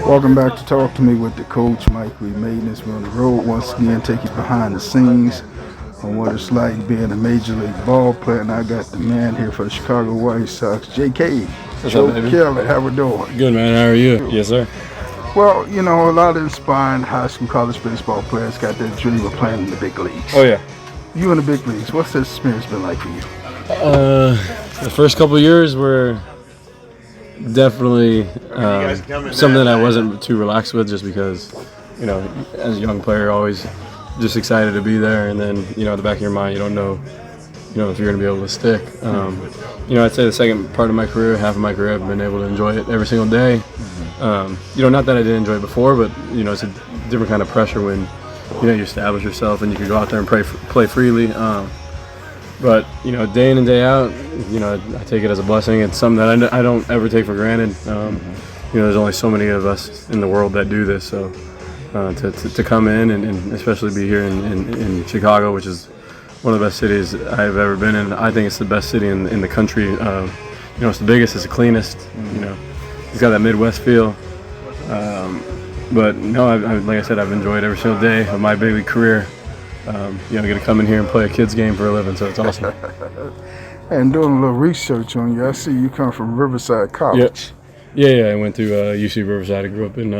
Welcome back to Talk to Me with the coach, Mike. We made this on the road once again, take you behind the scenes on what it's like being a major league ball player. And I got the man here for the Chicago White Sox, J.K. What's Joe up, baby? Kelly. How we doing? Good, man. How are you? Yes, sir. Well, you know, a lot of inspiring high school, college baseball players got that dream of playing in the big leagues. Oh, yeah. You in the big leagues, what's that experience been like for you? The first couple of years were definitely something that I wasn't too relaxed with, just because, you know, as a young player, always just excited to be there, and then, you know, at the back of your mind, you don't know, you know, if you're going to be able to stick. You know, I'd say the second part of my career, half of my career, I've been able to enjoy it every single day. You know, not that I didn't enjoy it before, but, you know, it's a different kind of pressure when, you know, you establish yourself and you can go out there and play freely. But, you know, day in and day out, you know, I take it as a blessing. It's something that I don't ever take for granted. You know, there's only so many of us in the world that do this. So to come in and especially be here in Chicago, which is one of the best cities I've ever been in. I think it's the best city in the country. You know, it's the biggest, it's the cleanest. You know, it's got that Midwest feel. But no, like I said, I've enjoyed every single day of my big league career. You know, I get to come in here and play a kid's game for a living, so it's awesome. And doing a little research on you, I see you come from Riverside College. Yeah. I went to UC Riverside. I grew up in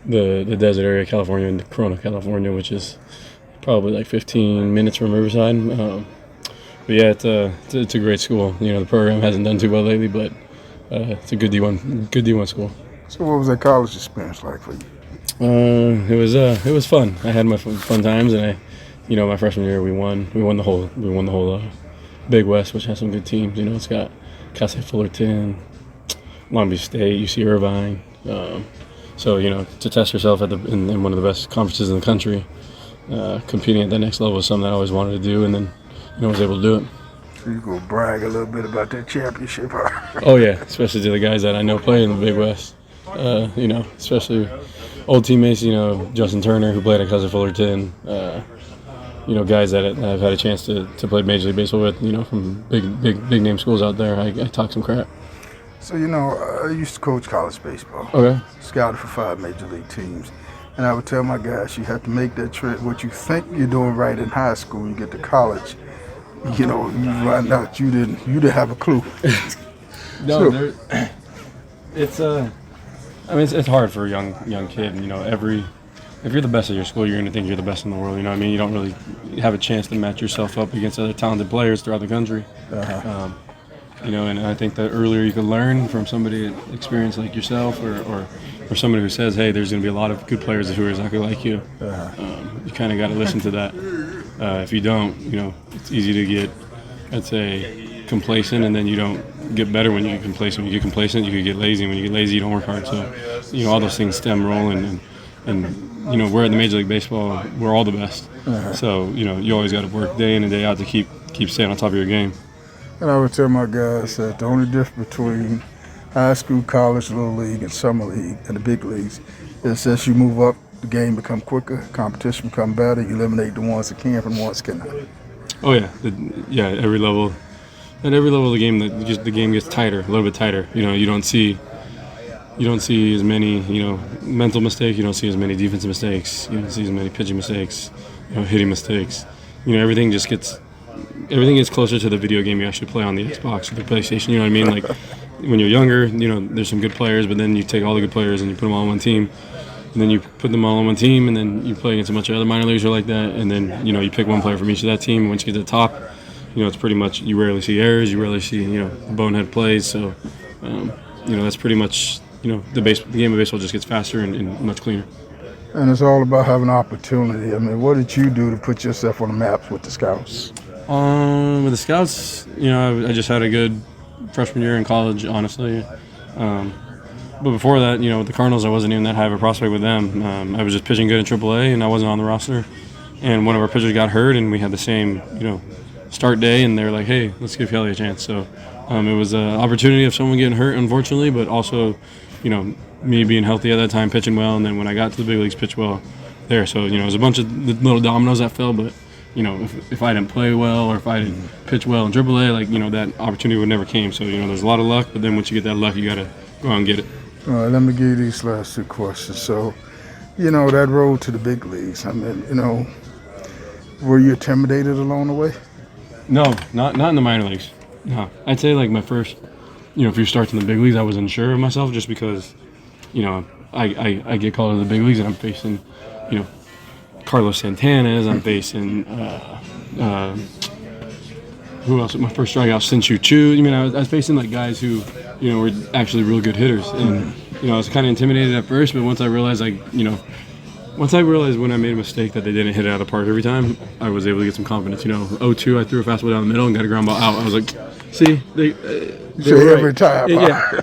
the desert area of California, in Corona, California, which is probably like 15 minutes from Riverside. But yeah, it's a great school. You know, the program hasn't done too well lately, but it's a good D1 school. So what was that college experience like for you? It was fun. I had my fun times, and you know, my freshman year we won the whole Big West, which has some good teams. You know, it's got Cal State Fullerton, Long Beach State, UC Irvine. So you know, to test yourself in one of the best conferences in the country, competing at that next level is something I always wanted to do, and then, you know, I was able to do it. So you go brag a little bit about that championship, huh? Oh yeah, especially to the guys that I know play in the Big West. You know, especially old teammates, you know, Justin Turner, who played at Cal State Fullerton, you know, guys that I've had a chance to play Major League Baseball with, you know, from big name schools out there. I talk some crap. So, you know, I used to coach college baseball. Okay. Scouted for 5 major league teams. And I would tell my guys, you have to make that trip. What you think you're doing right in high school, you get to college, you know, you find out you didn't have a clue. No, so, I mean, it's hard for a young kid. You know, if you're the best at your school, you're going to think you're the best in the world. You know what I mean? You don't really have a chance to match yourself up against other talented players throughout the country. You know, and I think the earlier you can learn from somebody experienced like yourself, or somebody who says, hey, there's going to be a lot of good players who are exactly like you. You kind of got to listen to that. If you don't, you know, it's easy to get, let's say, complacent, and then you don't get better when you get complacent. When you get complacent, you could get lazy. When you get lazy, you don't work hard. So, you know, all those things stem rolling, and you know, we're in the Major League Baseball, we're all the best. So, you know, you always got to work day in and day out to keep staying on top of your game. And I would tell my guys that the only difference between high school, college, little league, and summer league and the big leagues is as you move up, the game become quicker, competition become better, you eliminate the ones that can from the ones that cannot. Oh yeah, every level. At every level of the game, the game gets tighter, a little bit tighter. You know, you don't see as many, you know, mental mistakes. You don't see as many defensive mistakes. You don't see as many pitching mistakes, you know, hitting mistakes. You know, everything gets closer to the video game you actually play on the Xbox or the PlayStation. You know what I mean? Like when you're younger, you know, there's some good players, but then you take all the good players and you put them all on one team. And then you put them all on one team, and then you play against a bunch of other minor leaguers who are like that. And then, you know, you pick one player from each of that team. And once you get to the top, you know, it's pretty much, you rarely see errors, you rarely see, you know, bonehead plays. So, you know, that's pretty much, you know, the game of baseball just gets faster and much cleaner. And it's all about having opportunity. I mean, what did you do to put yourself on the maps with the scouts? With the scouts, you know, I just had a good freshman year in college, honestly. But before that, you know, with the Cardinals, I wasn't even that high of a prospect with them. I was just pitching good in AAA, and I wasn't on the roster. And one of our pitchers got hurt, and we had the same, you know, start day, and they were like, hey, let's give Kelly a chance. So it was an opportunity of someone getting hurt, unfortunately, but also, you know, me being healthy at that time, pitching well, and then when I got to the big leagues, pitch well there. So, you know, it was a bunch of little dominoes that fell, but, you know, if I didn't play well or if I didn't pitch well in AAA, like, you know, that opportunity would never came. So, you know, there's a lot of luck, but then once you get that luck, you got to go out and get it. All right, let me give you these last two questions. So, that road to the big leagues. I mean, were you intimidated along the way? No, not in the minor leagues. No, I'd say like my first, few starts in the big leagues, I was unsure of myself just because, I get called to the big leagues and I'm facing, Carlos Santana's. I'm facing who else? My first strikeout, Shin Chu. I was facing like guys who, were actually real good hitters, and I was kind of intimidated at first. But once I realized, when I made a mistake that they didn't hit it out of the park every time, I was able to get some confidence. 0-2, I threw a fastball down the middle and got a ground ball out. I was like, see, they every right. Time.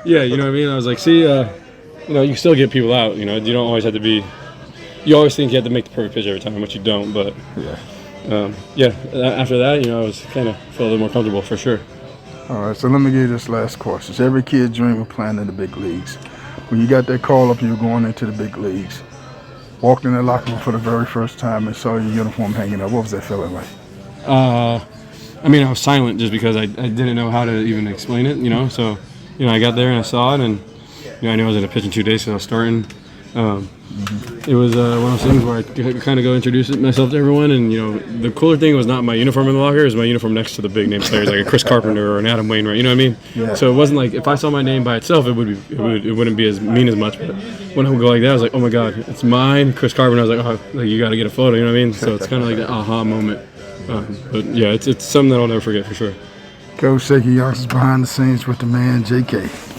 Yeah, you know what I mean? I was like, see, you still get people out. You don't always have to be. You always think you have to make the perfect pitch every time, which you don't. But after that, I was kind of felt a little more comfortable for sure. All right, so let me give you this last question. Every kid dream of playing in the big leagues. When you got that call up, you were going into the big leagues. Walked in the locker room for the very first time and saw your uniform hanging up. What was that feeling like? I was silent just because I didn't know how to even explain it. So I got there and I saw it, and I knew I was going to pitch in 2 days, so I was starting. It was one of those things where I kind of go introduce myself to everyone, and the cooler thing was not my uniform in the locker; it was my uniform next to the big name players like a Chris Carpenter or an Adam Wainwright. You know what I mean? Yeah. So it wasn't like if I saw my name by itself, it wouldn't be as mean as much. But when I would go like that, I was like, oh my God, it's mine, Chris Carpenter. I was like, oh, you got to get a photo. You know what I mean? So it's kind of like that aha moment. But yeah, it's something that I'll never forget for sure. Coach, Shaky Youngsters behind the scenes with the man, J.K.